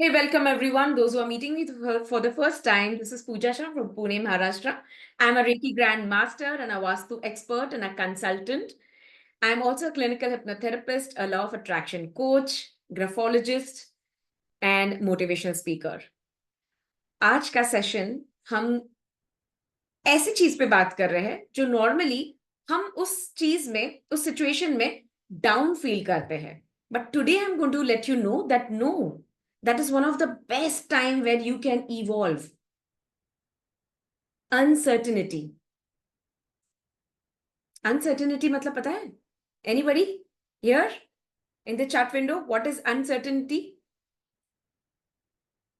Hey, welcome everyone. Those who are meeting me for the first time, this is Pooja Shah from Pune, Maharashtra. I'm a Reiki Grand Master and a Vastu expert and a consultant. I'm also a clinical hypnotherapist, a law of attraction coach, graphologist, and motivational speaker. आज का session हम ऐसी चीज पे बात कर रहे हैं जो नॉर्मली हम उस चीज में, उस सिचुएशन में डाउन फील करते हैं. But today I am going to let you know that no, that is one of the best time where you can evolve. Uncertainty. Uncertainty मतलब पता है? Anybody here in the chat window? What is uncertainty?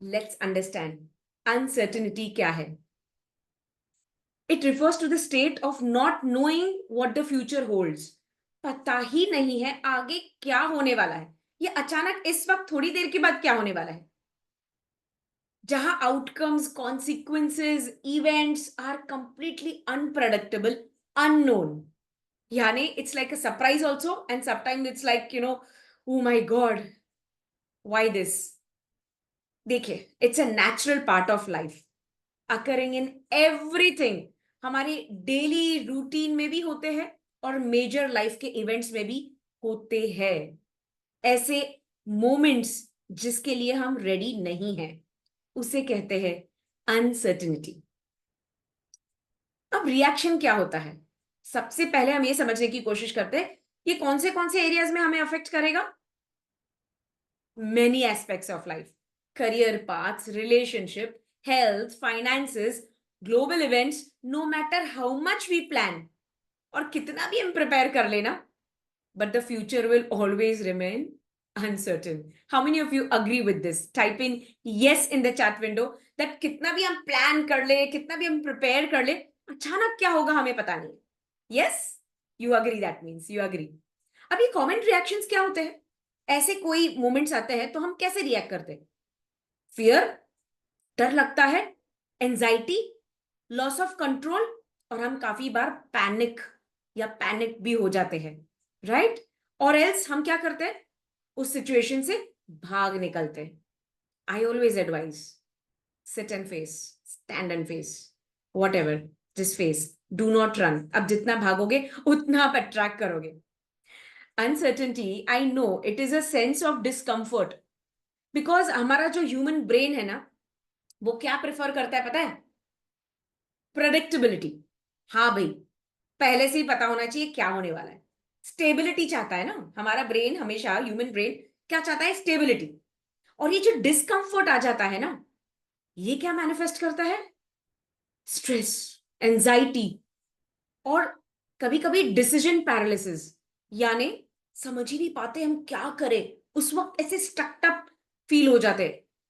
Let's understand. Uncertainty क्या है? It refers to the state of not knowing what the future holds. पता ही नहीं है आगे क्या होने वाला है. ये अचानक इस वक्त थोड़ी देर के बाद क्या होने वाला है. जहां outcomes, consequences, events are completely unpredictable, unknown. Yani, it's like a surprise also, and sometimes it's like, oh my God, why this? देखिए, it's a natural part of life, occurring in everything. हमारे daily routine में भी होते हैं और major life के events में भी होते हैं. ऐसे मोमेंट्स जिसके लिए हम रेडी नहीं हैं, उसे कहते हैं अनसर्टिनिटी. अब रिएक्शन क्या होता है? सबसे पहले हम ये समझने की कोशिश करते हैं ये कौन से एरियाज में हमें अफेक्ट करेगा. Many aspects of life, career paths, relationship, health, finances, global events. No matter how much we plan और कितना भी हम प्रिपेयर कर लेना, but the future will always remain uncertain. How many of you agree with this? Type in yes in the chat window that कितना भी हम plan कर ले, कितना भी हम प्रिपेयर कर ले, अचानक क्या होगा हमें पता नहीं. Yes, you agree. That means you agree. अब ये कॉमन रिएक्शंस क्या होते हैं? ऐसे कोई मोमेंट्स आते हैं तो हम कैसे रिएक्ट करते हैं? फियर, डर लगता है, एंजाइटी, लॉस ऑफ कंट्रोल, और हम काफी बार पैनिक भी हो जाते हैं, राइट? और एल्स हम क्या करते हैं? उस सिचुएशन से भाग निकलते हैं. I always advise, sit and face, stand and face, what ever, जिस फेस, डू नॉट रन. अब जितना भागोगे उतना आप अट्रैक्ट करोगे. Uncertainty, I know it is a sense of discomfort, because हमारा जो ह्यूमन ब्रेन है ना, वो क्या प्रेफर करता है पता है? प्रेडिक्टेबिलिटी. हाँ भाई, पहले से ही पता होना चाहिए क्या होने वाला है. स्टेबिलिटी चाहता है ना हमारा ब्रेन, हमेशा ह्यूमन ब्रेन क्या चाहता है? स्टेबिलिटी. और ये जो डिस्कम्फर्ट आ जाता है ना, ये क्या मैनिफेस्ट करता है? स्ट्रेस, एंजाइटी, और कभी कभी डिसीजन पैरालिसिस. यानी समझ ही नहीं पाते हम क्या करें. उस वक्त ऐसे स्टक्ड अप फील हो जाते,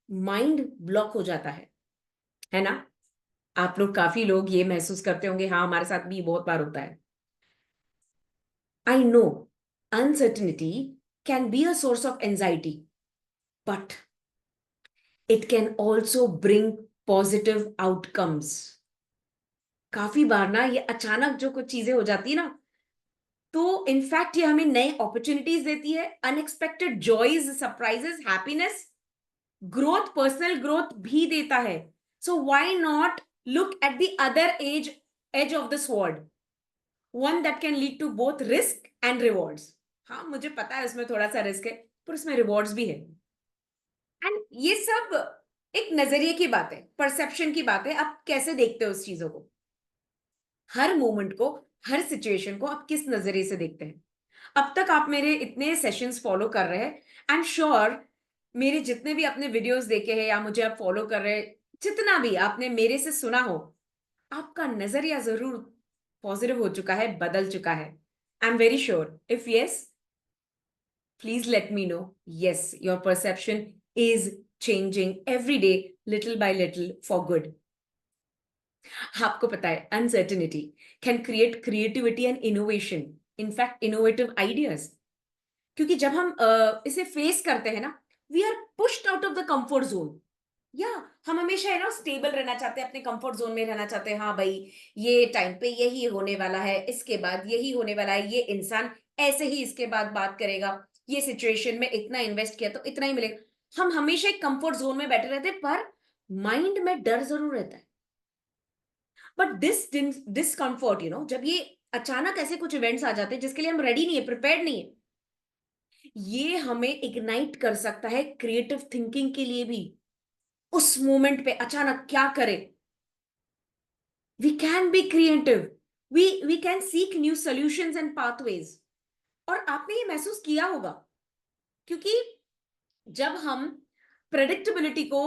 माइंड ब्लॉक हो जाता है ना? आप लोग, काफी लोग ये महसूस करते होंगे. हाँ, हमारे साथ भी बहुत बार होता है. I no uncertainty can be a source of anxiety, but it can also bring positive outcomes. काफी बार ना ये अचानक जो कुछ चीजें हो जाती है ना, तो इनफैक्ट ये हमें नए अपॉर्चुनिटीज देती है, unexpected joys, surprises, happiness, growth, personal growth भी देता है. So why not look at the other edge of the sword, one that can lead to both risk and rewards. हाँ, मुझे पता है उसमें थोड़ा सा रिस्क है, पर उसमें रिवॉर्ड्स भी है. एंड ये सब एक नजरिए की बात है, परसेप्शन की बात है. आप कैसे देखते हो उस चीजों को, हर मोमेंट को, हर सिचुएशन को आप किस नजरिए से देखते हैं. अब तक आप मेरे इतने सेशंस फॉलो कर रहे हैं, आई एम श्योर मेरे जितने भी आपने वीडियोस देखे हैं या मुझे आप फॉलो कर रहे हैं, जितना भी आपने मेरे से सुना हो, आपका नजरिया जरूर पॉजिटिव हो चुका है, बदल चुका है. I am very sure. If yes, please let me know. Yes, your perception is changing every day, little by little, for good. आपको पता है uncertainty can create creativity and innovation, in fact innovative ideas. क्योंकि जब हम इसे face करते हैं ना, we are pushed out of the comfort zone. या हम हमेशा है ना स्टेबल रहना चाहते हैं, अपने कंफर्ट जोन में रहना चाहते हैं. हाँ भाई, ये टाइम पे यही होने वाला है, इसके बाद यही होने वाला है, ये इंसान ऐसे ही इसके बाद बात करेगा, ये सिचुएशन में इतना इन्वेस्ट किया तो इतना ही मिलेगा. हम हमेशा एक कंफर्ट जोन में बैठे रहते हैं, पर माइंड में डर जरूर रहता है। बट दिस डिसकंफर्ट, जब ये अचानक ऐसे कुछ इवेंट्स आ जाते हैं जिसके लिए हम रेडी नहीं है, प्रिपेयर्ड नहीं है, ये हमें इग्नाइट कर सकता है क्रिएटिव थिंकिंग के लिए भी। उस मोमेंट पे अचानक क्या करें? We can be creative, we can seek new solutions and pathways. और आपने ये महसूस किया होगा, क्योंकि जब हम प्रेडिक्टेबिलिटी को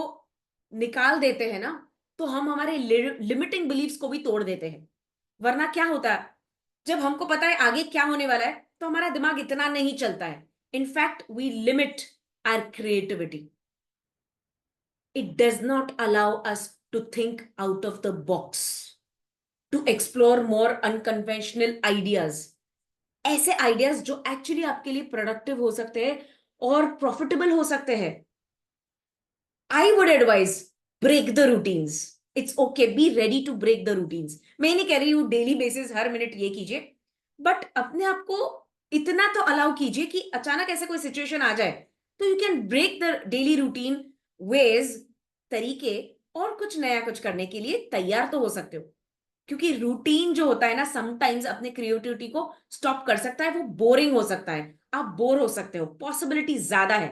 निकाल देते हैं ना, तो हम हमारे लिमिटिंग बिलीव्स को भी तोड़ देते हैं। वरना क्या होता है, जब हमको पता है आगे क्या होने वाला है, तो हमारा दिमाग इतना नहीं चलता है। In fact we limit our creativity. It does not allow us to think out of the box, to explore more unconventional ideas, ऐसे आइडियाज जो एक्चुअली आपके लिए प्रोडक्टिव हो सकते हैं और प्रॉफिटेबल हो सकते हैं। I would advise, break the routines. It's okay, be ready to break the routines. मैं नहीं कह रही हूं डेली बेसिस हर मिनट ये कीजिए, बट अपने आप को इतना तो अलाउ कीजिए कि अचानक ऐसे कोई सिचुएशन आ जाए तो you can break the daily routine ways, तरीके, और कुछ नया कुछ करने के लिए तैयार तो हो सकते हो। क्योंकि रूटीन जो होता है ना, समटाइम्स अपने क्रिएटिविटी को स्टॉप कर सकता है। वो बोरिंग हो सकता है, आप बोर हो सकते हो, पॉसिबिलिटी ज्यादा है।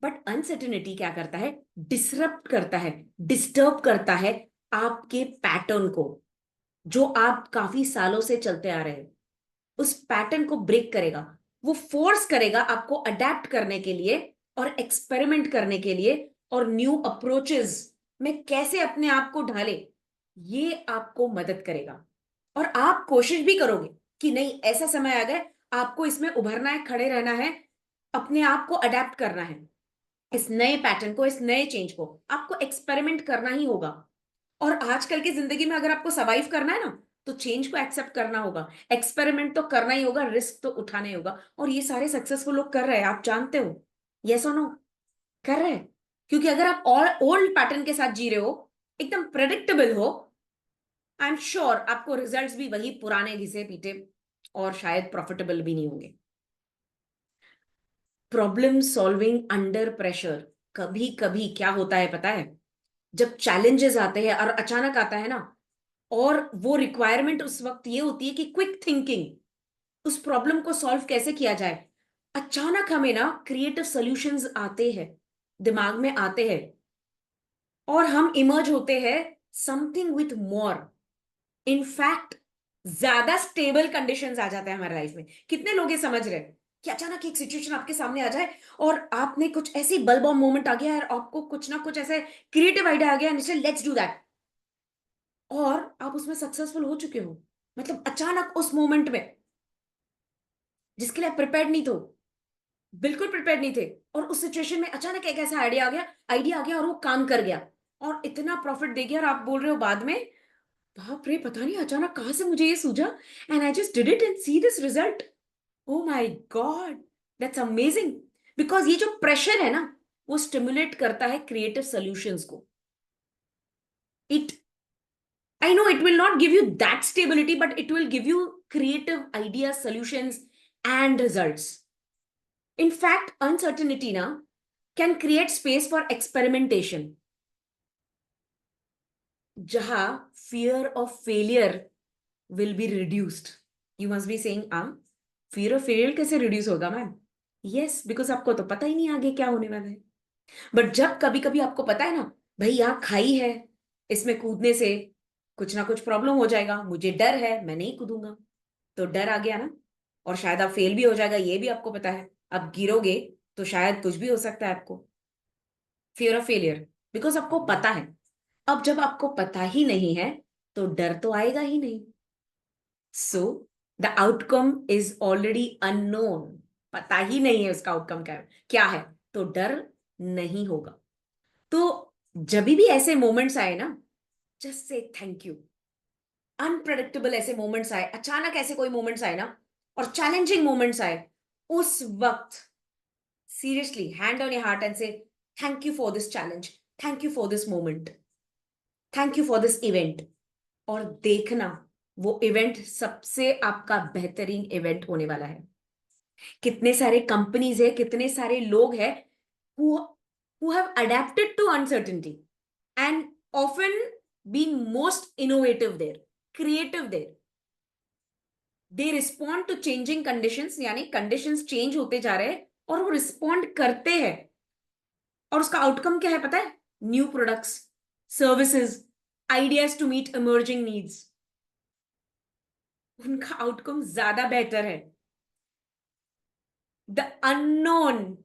बट अनसर्टेनिटी क्या करता है? डिसरप्ट करता है, डिस्टर्ब करता है आपके पैटर्न को, जो आप काफी सालों से चलते आ रहे हैं। उस पैटर्न को ब्रेक करेगा। वो फोर्स करेगा आपको अडेप्ट करने के लिए और एक्सपेरिमेंट करने के लिए, और न्यू अप्रोचेस में कैसे अपने आप को ढाले, ये आपको मदद करेगा। और आप कोशिश भी करोगे कि नहीं, ऐसा समय आ गया, आपको इसमें उभरना है, खड़े रहना है, अपने आप को अडेप्ट करना है। इस नए पैटर्न को, इस नए चेंज को आपको एक्सपेरिमेंट करना ही होगा। और आजकल की जिंदगी में अगर आपको सरवाइव करना है ना, तो चेंज को एक्सेप्ट करना होगा, एक्सपेरिमेंट तो करना ही होगा, रिस्क तो उठाना ही होगा। और ये सारे सक्सेसफुल लोग कर रहे हैं, आप जानते हो। यस और नो? कर रहे हैं। क्योंकि अगर आप और ओल्ड पैटर्न के साथ जी रहे हो, एकदम प्रेडिक्टेबल हो, आई एम श्योर आपको रिजल्ट्स भी वही पुराने घिसे पीटे, और शायद प्रॉफिटेबल भी नहीं होंगे। Problem solving under pressure. कभी कभी क्या होता है पता है, जब चैलेंजेस आते हैं और अचानक आता है ना, और वो रिक्वायरमेंट उस वक्त ये होती है कि क्विक थिंकिंग, उस प्रॉब्लम को सॉल्व कैसे किया जाए। अचानक हमें ना क्रिएटिव सॉल्यूशंस आते हैं, दिमाग में आते हैं, और हम इमर्ज होते हैं समथिंग विथ मोर। इनफैक्ट ज्यादा स्टेबल कंडीशंस आ जाते हैं हमारे लाइफ में। कितने लोग ये समझ रहे हैं कि अचानक एक सिचुएशन आपके सामने आ जाए, और आपने कुछ ऐसी बल्ब मोमेंट आ गया, और आपको कुछ ना कुछ ऐसे क्रिएटिव आइडिया आ गया, लेट्स डू दैट, और आप उसमें सक्सेसफुल हो चुके हो। मतलब अचानक उस मोमेंट में, जिसके लिए आप प्रिपेयर्ड नहीं थे, बिल्कुल प्रिपेयर्ड नहीं थे, और उस सिचुएशन में अचानक एक ऐसा आइडिया आ गया और वो काम कर गया, और इतना प्रॉफिट दे गया, और आप बोल रहे हो बाद में, बाप रे, पता नहीं अचानक कहां से मुझे ये सूझा, and I just did it and see this result. Oh my God, that's amazing. Because ये जो प्रेशर है ना, वो स्टिमुलेट करता है क्रिएटिव सॉल्यूशंस को। It I know it will not give you that stability, but it will give you creative ideas, solutions, and results. In fact, uncertainty na can create space for experimentation. Jaha fear of failure will be reduced. You must be saying, fear of failure कैसे reduce होगा ma'am? Yes, because आपको तो पता ही नहीं आगे क्या होने वाला है। बट जब कभी कभी आपको पता है ना, भाई यहाँ खाई है, इसमें कूदने से कुछ ना कुछ प्रॉब्लम हो जाएगा, मुझे डर है, मैं नहीं कूदूंगा, तो डर आ गया ना, और शायद आप फेल भी हो जाएगा, ये भी आपको पता है, आप गिरोगे तो शायद कुछ भी हो सकता है आपको। फियर ऑफ फेलियर, बिकॉज आपको पता है। अब जब आपको पता ही नहीं है, तो डर तो आएगा ही नहीं। So the outcome is already unknown. पता ही नहीं है उसका आउटकम क्या है, तो डर नहीं होगा। तो जब भी ऐसे मोमेंट्स आए ना, just say thank you. Unpredictable ऐसे मोमेंट्स आए, अचानक ऐसे कोई मोमेंट्स आए ना, और चैलेंजिंग मोमेंट्स आए, उस वक्त seriously hand on your heart and say thank you for this challenge, thank you for this moment, thank you for this event. और देखना, वो इवेंट सबसे आपका बेहतरीन इवेंट होने वाला है। कितने सारे कंपनीज है, कितने सारे लोग हैं who have adapted to uncertainty and often been most innovative there, creative there. They respond to changing conditions, यानी conditions change होते जा रहे हैं और वो respond करते हैं, और उसका आउटकम क्या है पता है? New products, services, ideas to meet emerging needs. उनका आउटकम ज्यादा बेहतर है. The unknown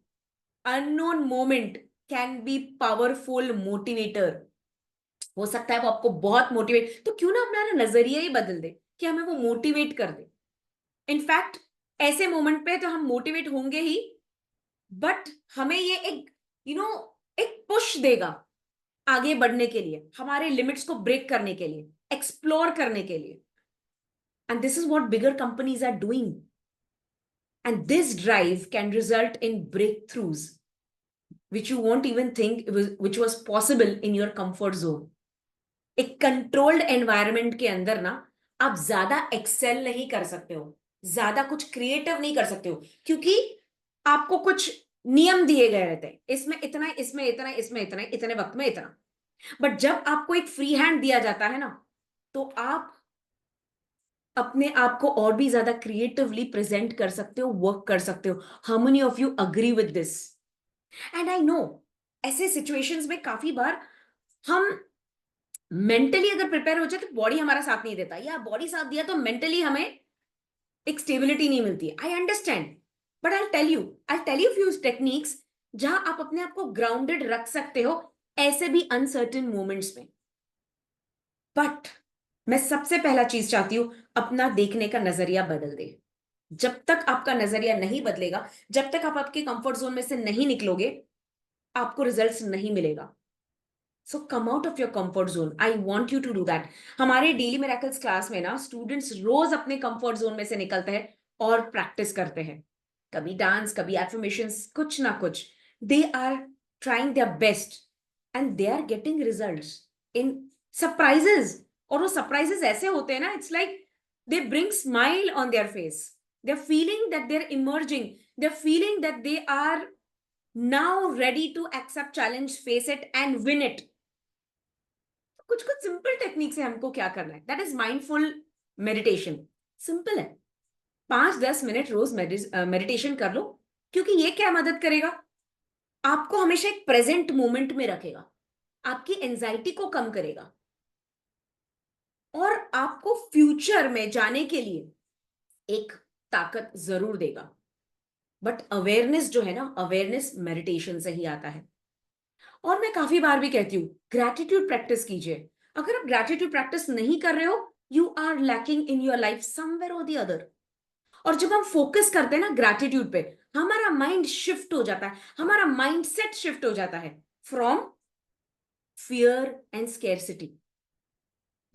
moment can be powerful motivator. हो सकता है वो आपको बहुत मोटिवेट, तो क्यों ना अपना नजरिया ही बदल दे कि हमें वो मोटिवेट कर दे. इनफैक्ट ऐसे मोमेंट पे तो हम मोटिवेट होंगे ही, बट हमें ये एक एक पुश देगा आगे बढ़ने के लिए, हमारे लिमिट्स को ब्रेक करने के लिए, एक्सप्लोर करने के लिए. And this is what bigger companies are doing. And this drive can result in breakthroughs which you won't even think which was possible in your comfort zone. एक controlled environment के अंदर ना आप ज्यादा Excel नहीं कर सकते हो, ज्यादा कुछ क्रिएटिव नहीं कर सकते हो, क्योंकि आपको कुछ नियम दिए गए रहते हैं, इसमें इतना, इसमें इतना, इसमें इतना, इतने वक्त में इतना. बट जब आपको एक फ्री हैंड दिया जाता है ना, तो आप अपने आप को और भी ज्यादा क्रिएटिवली प्रेजेंट कर सकते हो, वर्क कर सकते हो. How many of you agree with this? And I know ऐसे सिचुएशंस में काफी बार हम मेंटली अगर प्रिपेयर हो जाए तो बॉडी हमारा साथ नहीं देता, या बॉडी साथ दिया तो मेंटली हमें एक स्टेबिलिटी नहीं मिलती है. I understand, but I tell you few techniques जहां आप अपने आप को ग्राउंडेड रख सकते हो ऐसे भी अनसर्टेन मोमेंट्स में. बट मैं सबसे पहला चीज चाहती हूं, अपना देखने का नजरिया बदल दे. जब तक आपका नजरिया नहीं बदलेगा, जब तक आप आपके कंफर्ट जोन में से नहीं निकलोगे, आपको रिजल्ट्स नहीं मिलेगा. So come out of your comfort zone. I want you to do that. हमारे डेली मिरेकल्स क्लास में ना स्टूडेंट्स रोज अपने कंफर्ट जोन में से निकलते हैं और प्रैक्टिस करते हैं. कभी डांस, कभी एफर्मेशंस, कुछ ना कुछ. They are trying their best and they are getting results in surprises. और वो सरप्राइजेस ऐसे होते हैं ना, it's like they bring smile on their face. They are feeling that they are emerging. They are feeling that they are now ready to accept challenge, face it and win it. कुछ कुछ simple technique से हमको क्या करना है, that is mindful meditation. Simple है, 5-10 minute रोज meditation कर लो, क्योंकि ये क्या मदद करेगा, आपको हमेशा एक प्रेजेंट मोमेंट में रखेगा, आपकी एंजाइटी को कम करेगा, और आपको फ्यूचर में जाने के लिए एक ताकत जरूर देगा. बट अवेयरनेस जो है ना, अवेयरनेस मेडिटेशन से ही आता है. और मैं काफी बार भी कहती हूँ, ग्रैटिट्यूड प्रैक्टिस कीजिए. अगर आप ग्रैटिट्यूड प्रैक्टिस नहीं कर रहे हो, you are lacking in your life somewhere और द अदर. और जब हम फोकस करते हैं ना ग्रैटिट्यूड पे, हमारा माइंड शिफ्ट हो जाता है, हमारा माइंडसेट शिफ्ट हो जाता है फ्रॉम फियर एंड स्कैरसिटी,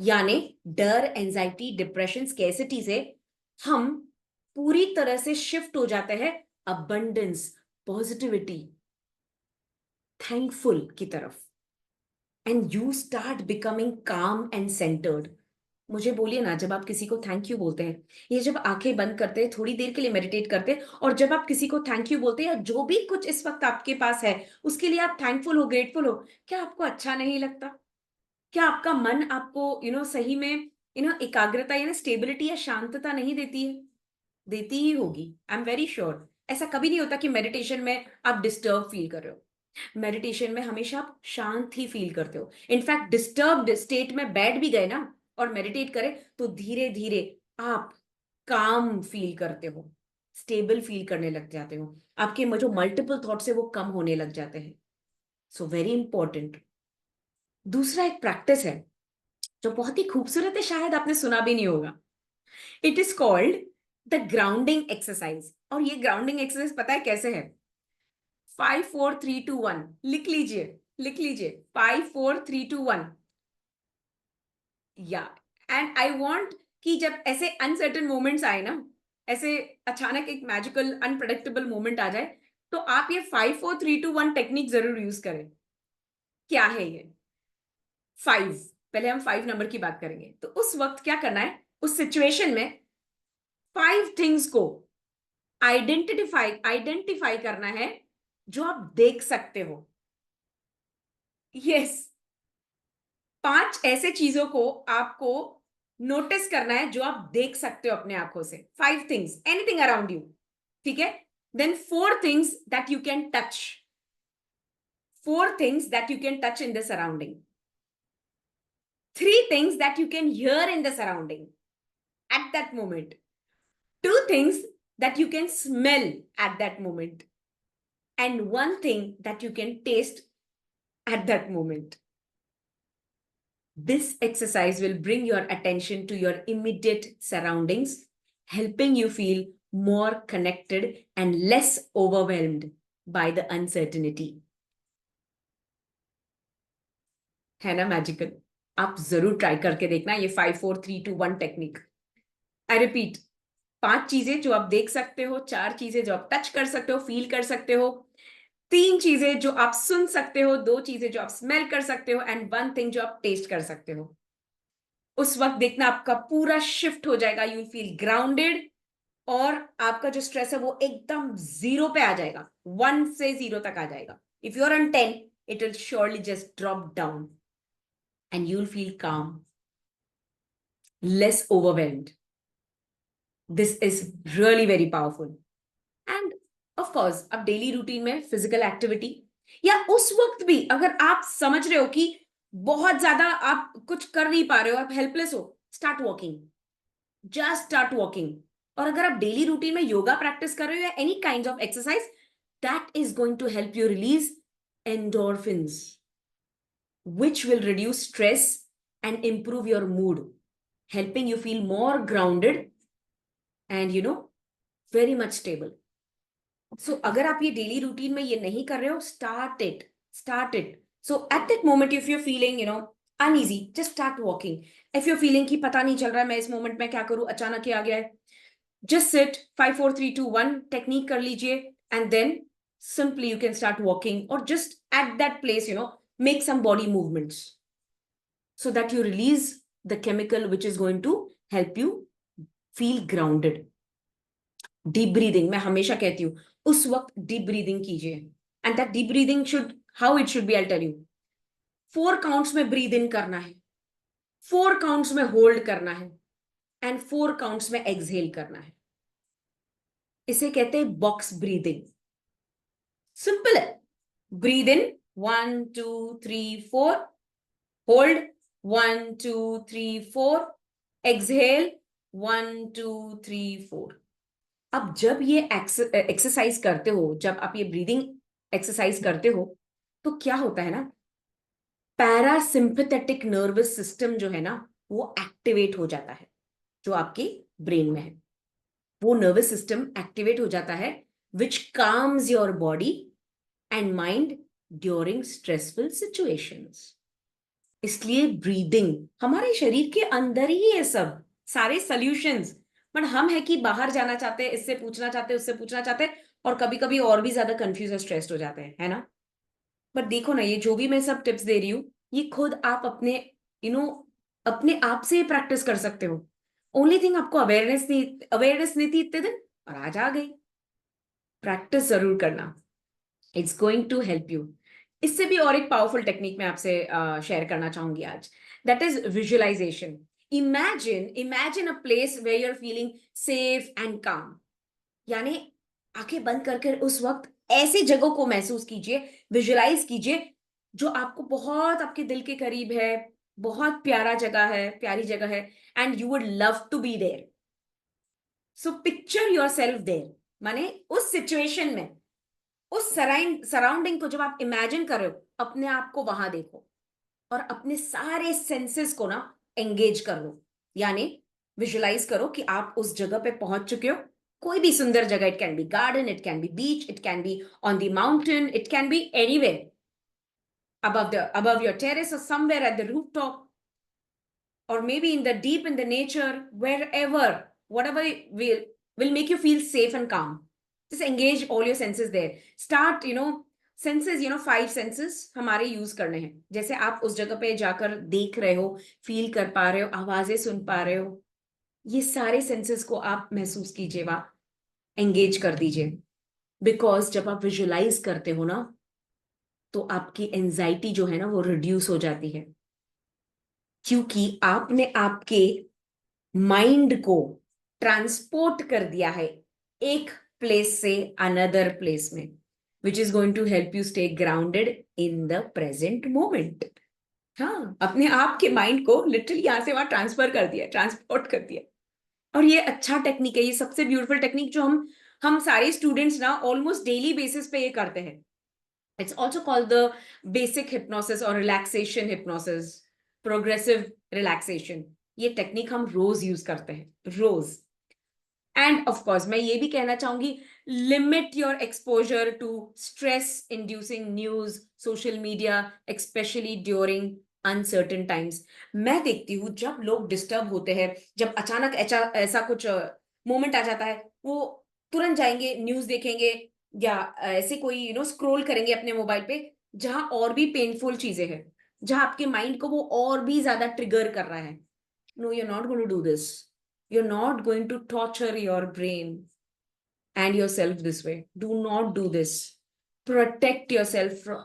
यानी डर, एंजाइटी, डिप्रेशन, स्कैरसिटी से हम पूरी तरह से शिफ्ट हो जाते हैं अबंडेंस, पॉजिटिविटी, थैंकफुल की तरफ. एंड यू स्टार्ट बिकमिंग काम एंड सेंटर्ड. मुझे बोलिए ना, जब आप किसी को थैंक यू बोलते हैं, ये जब आंखें बंद करते हैं, थोड़ी देर के लिए मेडिटेट करते हैं, और जब आप किसी को थैंक यू बोलते हैं, या जो भी कुछ इस वक्त आपके पास है उसके लिए आप थैंकफुल हो, ग्रेटफुल हो, क्या आपको अच्छा नहीं लगता? क्या आपका मन आपको सही में एकाग्रता या स्टेबिलिटी या शांतता नहीं देती है? देती ही होगी, आई एम वेरी श्योर. ऐसा कभी नहीं होता कि मेडिटेशन में आप डिस्टर्ब फील कर रहे हो. मेडिटेशन में हमेशा आप शांत ही फील करते हो. इनफैक्ट डिस्टर्ब्ड स्टेट में बैठ भी गए ना और मेडिटेट करें, तो धीरे धीरे आप काम फील करते हो, स्टेबल फील करने लग जाते हो, आपके जो मल्टीपल थॉट्स है वो कम होने लग जाते हैं. So very important. दूसरा एक प्रैक्टिस है जो बहुत ही खूबसूरत है, शायद आपने सुना भी नहीं होगा. It is called the grounding exercise. और ये ग्राउंडिंग एक्सरसाइज पता है कैसे है? 5 4 3 2 1. लिख लीजिए, लिख लीजिए, 5 4 3 2 1. या एंड आई वॉन्ट कि जब ऐसे अनसर्टन मोमेंट्स आए ना, ऐसे अचानक एक मैजिकल अनप्रडिक्टेबल मोमेंट आ जाए, तो आप ये 5 4 3 2 1 टेक्निक जरूर यूज करें. क्या है ये? 5. पहले हम 5 नंबर की बात करेंगे. तो उस वक्त क्या करना है, उस सिचुएशन में 5 थिंग्स को आइडेंटिफाई करना है जो आप देख सकते हो। यस, 5 ऐसे चीजों को आपको नोटिस करना है जो आप देख सकते हो अपने आंखों से। 5 थिंग्स, एनीथिंग अराउंड यू, ठीक है। Then 4 things that you can touch, 4 things that you can touch in the surrounding, 3 things that you can hear in the surrounding at that moment, 2 things that you can smell at that moment, and 1 thing that you can taste at that moment. This exercise will bring your attention to your immediate surroundings, helping you feel more connected and less overwhelmed by the uncertainty. है ना magical? आप जरूर try करके देखना ये 5 4 3 2 1 technique. I repeat, 5 चीजें जो आप देख सकते हो, 4 चीजें जो आप टच कर सकते हो, फील कर सकते हो, 3 चीजें जो आप सुन सकते हो, 2 चीजें जो आप स्मेल कर सकते हो, एंड 1 थिंग जो आप टेस्ट कर सकते हो। उस वक्त देखना आपका पूरा शिफ्ट हो जाएगा, यू फील ग्राउंडेड, और आपका जो स्ट्रेस है वो एकदम 0 पे आ जाएगा, 1 से 0 तक आ जाएगा। If you are on 10, it will surely just drop down and you will feel calm, less overwhelmed. This is really very powerful. And of course अब डेली रूटीन में फिजिकल एक्टिविटी, या उस वक्त भी अगर आप समझ रहे हो कि बहुत ज्यादा आप कुछ कर नहीं पा रहे हो, आप हेल्पलेस हो, start walking, just start walking. और अगर आप डेली रूटीन में योगा प्रैक्टिस कर रहे हो या any kind of exercise, that is going to help you release endorphins, which will reduce stress and improve your mood, helping you feel more grounded and very much stable. So अगर आप ये daily routine में ये नहीं कर रहे हो, start it. So at that moment if you're feeling uneasy, just start walking. If you're feeling कि पता नहीं चल रहा है मैं इस मोमेंट में क्या करूं, अचानक ये आ गया है, just sit, 5 4 3 2 1 टेक्निक कर लीजिए, and then simply you can start walking, or just at that place make some body movements so that you release the chemical which is going to help you feel grounded. Deep breathing मैं हमेशा कहती हूँ, उस वक्त deep breathing कीजिए, and that deep breathing should, how it should be, I tell you. 4 counts में breathe in करना है, 4 काउंट्स में होल्ड करना है, एंड 4 काउंट्स में एक्सहेल करना है। इसे कहते हैं बॉक्स ब्रीदिंग। सिंपल है। Breathe in 1 2 3 4, hold 1 2 3 4, exhale 1 2 3 4। अब जब ये एक्सरसाइज करते हो, जब आप ये ब्रीदिंग एक्सरसाइज करते हो, तो क्या होता है ना, पैरासिम्पथेटिक नर्वस सिस्टम जो है ना, वो एक्टिवेट हो जाता है, जो आपके ब्रेन में है। वो नर्वस सिस्टम एक्टिवेट हो जाता है, which calms your body and mind during stressful situations. इसलिए ब्रीदिंग हमारे शरीर के अंदर ही है, सब सारे सॉल्यूशंस, बट हम है कि बाहर जाना चाहते हैं, इससे पूछना चाहते हैं, उससे पूछना चाहते हैं, और कभी कभी और भी ज्यादा कंफ्यूज और स्ट्रेस्ड हो जाते हैं, है ना। बट देखो ना, ये जो भी मैं सब टिप्स दे रही हूँ, ये खुद आप अपने यू नो अपने आप से प्रैक्टिस कर सकते हो। ओनली थिंग, आपको अवेयरनेस नहीं थी इतने दिन, और आज आ गई। प्रैक्टिस जरूर करना, it's going to help you. इससे भी और एक पावरफुल टेक्निक मैं आपसे शेयर करना चाहूंगी आज, that is visualization. Imagine a place where you are feeling safe and calm, यानी आंखें बंद करके उस वक्त ऐसी जगहों को महसूस कीजिए, विजुअलाइज कीजिए, जो आपको बहुत आपके दिल के करीब है, बहुत प्यारी जगह है, and you would love to be there. So picture yourself there, माने उस सिचुएशन में, उस सराउंडिंग को जब आप इमेजिन कर रहे हो, अपने आप को वहां देखो, और अपने सारे सेंसेस को ना एंगेज कर लो, यानी विजुलाइज करो कि आप उस जगह पे पहुंच चुके हो। कोई भी सुंदर जगह, it can be garden, it can be beach, it can be on the mountain, it can be anywhere, above your terrace, or somewhere at the rooftop, or maybe in the deep in the nature, wherever, whatever will make you feel safe and calm. Just engage all your senses there. Start senses, 5 senses हमारे use करने हैं। जैसे आप उस जगह पे जाकर देख रहे हो, फील कर पा रहे हो, आवाजें सुन पा रहे हो, ये सारे सेंसेस को आप महसूस कीजिए, वहां एंगेज कर दीजिए। बिकॉज जब आप विजुलाइज करते हो ना, तो आपकी एंजाइटी जो है ना वो रिड्यूस हो जाती है, क्योंकि आपने आपके माइंड को ट्रांसपोर्ट कर दिया है एक प्लेस से अनदर प्लेस में, which is going to help you stay grounded in the present moment. हाँ, अपने आप के माइंड को लिटरली यहां से वहां ट्रांसफर कर दिया, ट्रांसपोर्ट कर दिया। और ये अच्छा टेक्निक है, ये सबसे ब्यूटीफुल टेक्निक जो हम सारे स्टूडेंट्स ना ऑलमोस्ट डेली बेसिस पे ये करते हैं। It's also called the basic hypnosis और रिलैक्सेशन हिप्नोसिस, प्रोग्रेसिव रिलैक्सेशन। ये टेक्निक हम रोज यूज करते हैं, रोज। एंड ऑफ कोर्स मैं ये भी कहना चाहूंगी, limit your exposure to stress inducing news, social media, especially during uncertain times. मैं देखती हूँ जब लोग डिस्टर्ब होते हैं, जब अचानक ऐसा ऐसा कुछ मोमेंट आ जाता है, वो तुरंत जाएंगे न्यूज देखेंगे, या ऐसे कोई स्क्रॉल करेंगे अपने मोबाइल पे, जहां और भी पेनफुल चीजें हैं, जहां आपके माइंड को वो और भी ज्यादा ट्रिगर कर रहा है। No, you are not going to do this. You're not going to torture your brain and yourself this way. Do not do this. Protect yourself from,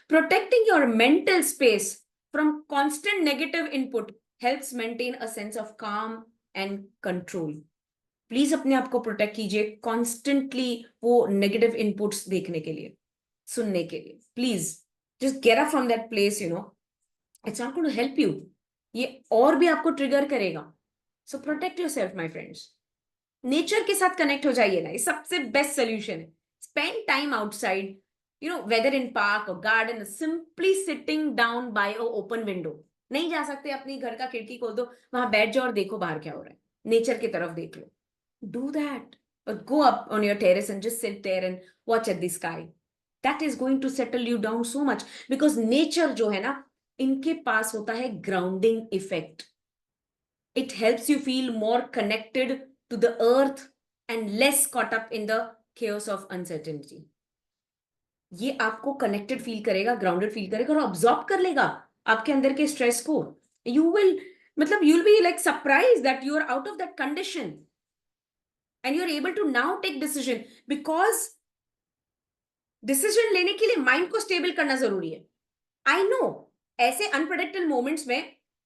protecting your mental space from constant negative input helps maintain a sense of calm and control. Please अपने आप को protect कीजिए constantly वो negative inputs देखने के लिए, सुनने के लिए। Please just get up from that place, it's not going to help you, ये और भी आपको ट्रिगर करेगा। So protect yourself my friends. Nature के साथ कनेक्ट हो जाइए ना, ये सबसे बेस्ट सोल्यूशन है। Spend time outside, whether in park और garden, simply sitting down by a open window. नहीं जा सकते, अपनी घर का खिड़की खोल दो, वहां बैठ जाओ और देखो बाहर क्या हो रहा है, नेचर की तरफ देख लो। Do that, or go up on your terrace and just sit there and watch at the sky. That is going to settle you down so much, because nature जो है ना, इनके पास होता है grounding effect. It helps you feel more connected to the earth and less caught up in the chaos of uncertainty. ये आपको connected feel करेगा, grounded feel करेगा, और ऑब्जॉर्ब कर लेगा आपके अंदर के स्ट्रेस को। यू विल, मतलब you will be like surprise that you are out of that condition and you are able to now take decision, because decision लेने के लिए माइंड को स्टेबल करना जरूरी है। आई नो ऐसे अनप्रेडिक्टेबल मोमेंट्स में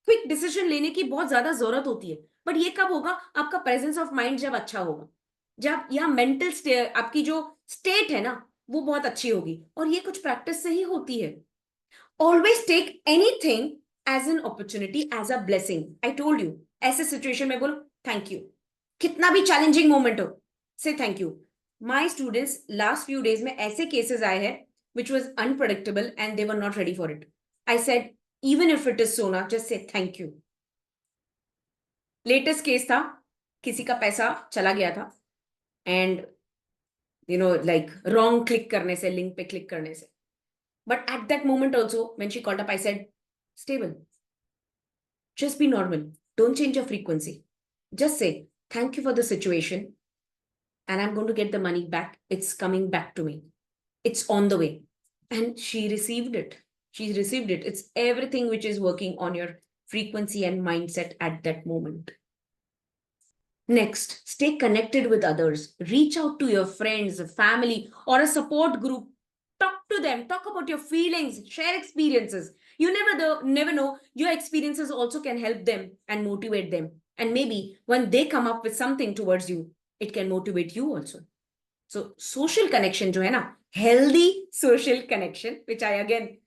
क्विक डिसीजन लेने की बहुत ज्यादा जरूरत होती है, बट ये कब होगा? आपका प्रेजेंस ऑफ माइंड जब अच्छा होगा, जब या मेंटल आपकी जो स्टेट है ना वो बहुत अच्छी होगी, और ये कुछ प्रैक्टिस से ही होती है। Always take anything as an opportunity, as a blessing. I told you, ऐसे सिचुएशन में बोलो थैंक यू, कितना भी चैलेंजिंग मोमेंट हो, से thank you. My students last few days में ऐसे केसेस आए हैं which was unpredictable and they were not ready for it. I said, even if it is Sona, just say thank you. Latest case था, किसी का पैसा चला गया था, and like wrong click करने से, link पे click करने से. But at that moment also, when she called up, I said, stable. Just be normal. Don't change your frequency. Just say, thank you for the situation, and I'm going to get the money back. It's coming back to me. It's on the way. And she received it. She received it. It's everything which is working on your frequency and mindset at that moment. Next, stay connected with others. Reach out to your friends, family, or a support group. Talk to them. Talk about your feelings. Share experiences. You never know. Your experiences also can help them and motivate them. And maybe when they come up with something towards you, it can motivate you also. So social connection जो है ना, healthy social connection, which I again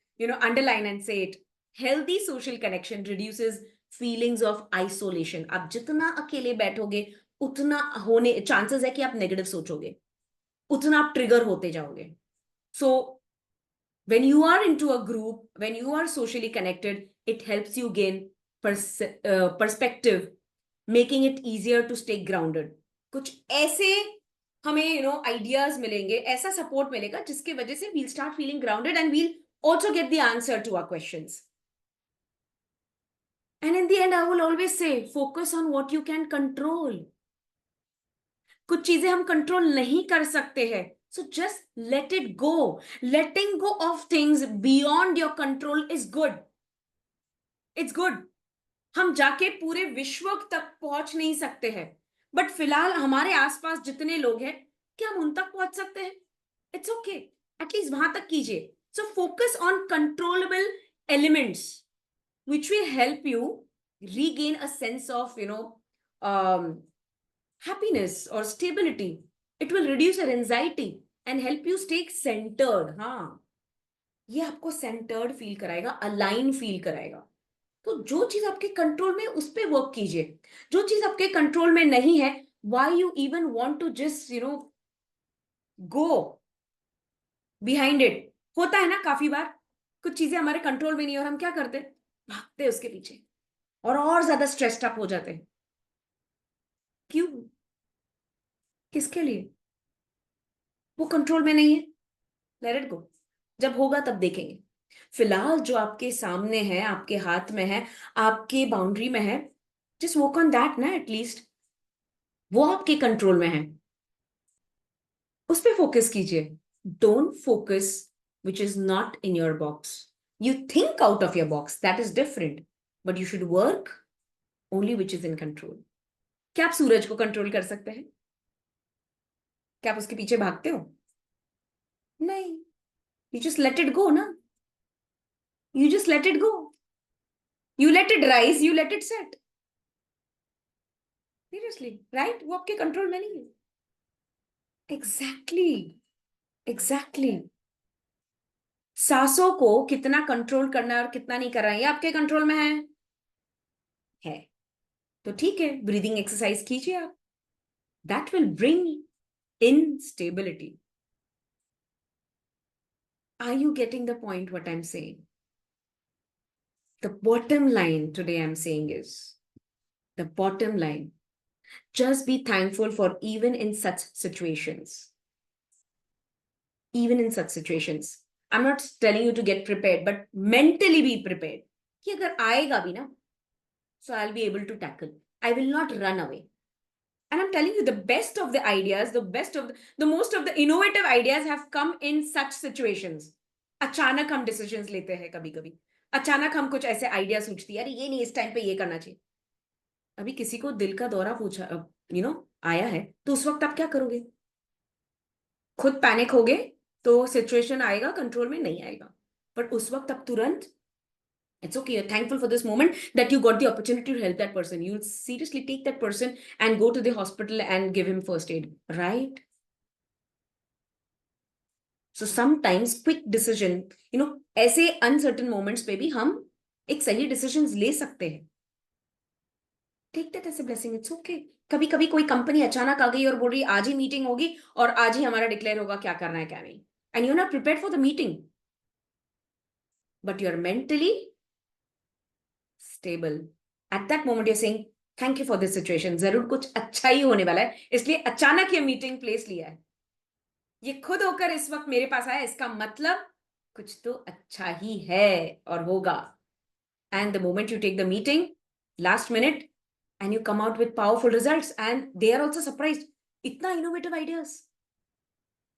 underline and say it, healthy social connection reduces feelings of isolation. आप जितना अकेले बैठोगे उतना होने chances है कि आप negative सोचोगे, उतना आप trigger होते जाओगे. So when you are into a group, when you are socially connected, it helps you gain perspective, making it easier to stay grounded. कुछ ऐसे हमें आइडियाज मिलेंगे, ऐसा सपोर्ट मिलेगा जिसके वजह से we'll start feeling grounded and we'll also get the answer to our questions. And in the end, I will always say, focus on what you can control. कुछ चीजें हम कंट्रोल नहीं कर सकते हैं, so just let it go. Letting go of things beyond your control is good. It's good. हम जाके पूरे विश्व तक पहुंच नहीं सकते हैं, बट फिलहाल हमारे आसपास जितने लोग हैं कि हम उन तक पहुंच सकते हैं, इट्स ओके, एटलीस्ट वहां तक कीजिए. So focus on controllable elements which will help you regain a sense of, happiness or stability. It will reduce your anxiety and help you stay centered. हाँ, ये आपको centered फील कराएगा, align feel कराएगा. तो जो चीज आपके कंट्रोल में उस पर वर्क कीजिए. जो चीज आपके कंट्रोल में नहीं है, why you even want to just go behind it. होता है ना काफी बार, कुछ चीजें हमारे कंट्रोल में नहीं है और हम क्या करते हैं, भागते हैं उसके पीछे और ज्यादा स्ट्रेस्ड अप हो जाते हैं. क्यों? किसके लिए? वो कंट्रोल में नहीं है, लेट इट गो. जब होगा तब देखेंगे. फिलहाल जो आपके सामने है, आपके हाथ में है, आपके बाउंड्री में है, जस्ट वर्क ऑन दैट ना. एटलीस्ट वो आपके कंट्रोल में है, उस पर फोकस कीजिए. Don't focus which is not in your box. You think out of your box, that is different, but you should work only which is in control. क्या आप सूरज को कंट्रोल कर सकते हैं? क्या आप उसके पीछे भागते हो? नहीं. You just let it go, na? You just let it go. You let it rise, you let it set. Seriously, right? वो आपके कंट्रोल में नहीं है. Exactly, exactly. सांसों को कितना कंट्रोल करना है और कितना नहीं करना है, ये आपके कंट्रोल में है. तो ठीक है, ब्रीदिंग एक्सरसाइज कीजिए आप. That will bring in stability. Are you getting the point what I'm saying? The bottom line today I'm saying is, the bottom line, just be thankful for even in such situations. Even in such situations. I'm not telling you to get prepared, but mentally be prepared. कि अगर आएगा भी ना, so I'll be able to tackle. I will not run away. And I'm telling you, the best of the ideas, the most of the innovative ideas have come in such situations. अचानक हम decisions लेते हैं कभी कभी. अचानक हम कुछ ऐसे आइडिया सोचती है, अरे ये नहीं, इस टाइम पे ये करना चाहिए. अभी किसी को दिल का दौरा पूछा आया है, तो उस वक्त आप क्या करोगे? खुद पैनिक होगे, तो सिचुएशन आएगा, कंट्रोल में नहीं आएगा. बट उस वक्त आप तुरंत, it's okay, you're thankful for this moment that you got the opportunity to help that person. You'll seriously take that person and go to the hospital and give him first aid, right? So sometimes quick decision, ऐसे uncertain moments पे भी हम एक सही decisions ले सकते हैं. Take that as a blessing, it's okay. कभी कभी कोई कंपनी अचानक आ गई और बोल रही आज ही मीटिंग होगी और आज ही हमारा डिक्लेयर होगा क्या करना है क्या नहीं. And you're not prepared for the meeting, but you're mentally stable. At that moment you're saying thank you for this situation, जरूर कुछ अच्छा ही होने वाला है, इसलिए अचानक ये मीटिंग प्लेस लिया है. ये खुद होकर इस वक्त मेरे पास आया, इसका मतलब कुछ तो अच्छा ही है और होगा. And the moment you take the meeting last minute and you come out with powerful results and they are also surprised. इतना innovative ideas,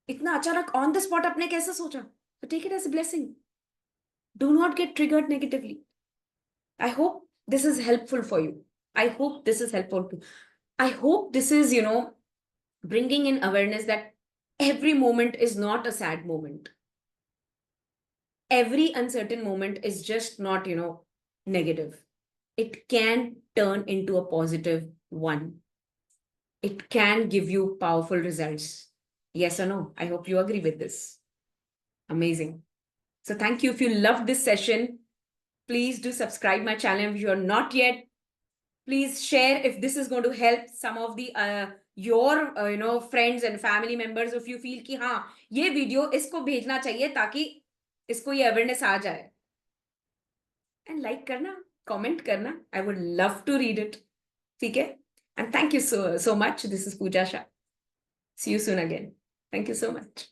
इतना अचानक on the spot आपने कैसे सोचा? So take it as a blessing. Do not get triggered negatively. I hope this is helpful for you. I hope this is helpful too. I hope this is, bringing in awareness that every moment is not a sad moment. Every uncertain moment is just not, negative. It can turn into a positive one. It can give you powerful results. Yes or no? I hope you agree with this. Amazing. So thank you. If you loved this session, please do subscribe my channel if you're not yet. Please share if this is going to help some of the your friends and family members. If you feel कि हाँ ये video इसको भेजना चाहिए ताकि इसको ये awareness आ जाए. And like करना, comment करना. I would love to read it. ठीक है? And thank you so much. This is Pooja Shah. See you soon again. Thank you so much.